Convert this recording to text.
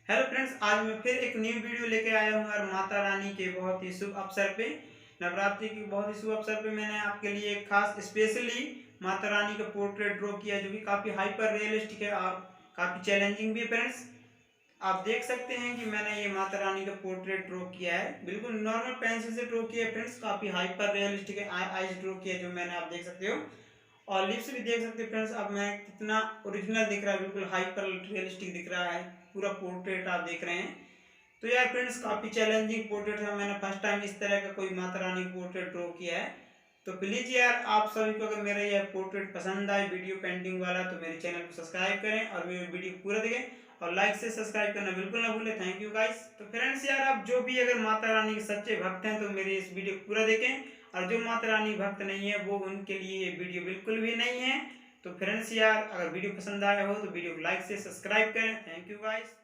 Hello friends, आज मैं फिर एक न्यू वीडियो लेके आया हूँ और माता रानी के बहुत ही शुभ अवसर पे, नवरात्रि के बहुत ही शुभ अवसर पे मैंने आपके लिए एक खास स्पेशली माता रानी का पोर्ट्रेट ड्रॉ किया, जो कि काफ़ी हाइपर रियलिस्टिक है और काफ़ी चैलेंजिंग भी है। फ्रेंड्स, आप देख सकते हैं कि मैंने ये माता रानी का पोर्ट्रेट ड्रॉ किया है, बिल्कुल नॉर्मल पेंसिल से ड्रॉ किया है। फ्रेंड्स, काफ़ी हाइपर रियलिस्टिक है। आईज ड्रॉ किया जो मैंने, आप देख सकते हो, और लिप्स भी देख सकते हैं। फ्रेंड्स, अब मैं कितना ओरिजिनल दिख रहा है, बिल्कुल हाइपर रियलिस्टिक दिख रहा है। पूरा पोर्ट्रेट आप देख रहे हैं। तो यार फ्रेंड्स, काफ़ी चैलेंजिंग पोर्ट्रेट है। मैंने फर्स्ट टाइम इस तरह का कोई माता रानी पोर्ट्रेट ड्रॉ किया है। तो प्लीज़ यार, आप सभी को अगर मेरा यह पोर्ट्रेट पसंद आए वीडियो पेंटिंग वाला, तो मेरे चैनल को सब्सक्राइब करें और मेरे वीडियो पूरा देखें और लाइक से सब्सक्राइब करना बिल्कुल ना भूलें। Thank you guys. तो फ्रेंड्स यार, आप जो भी अगर माता रानी के सच्चे भक्त हैं तो मेरे इस वीडियो को पूरा देखें, और जो माता रानी भक्त नहीं है वो, उनके लिए ये वीडियो बिल्कुल भी नहीं है। तो फ्रेंड्स यार, अगर वीडियो पसंद आया हो तो वीडियो को लाइक से सब्सक्राइब करें। Thank you guys.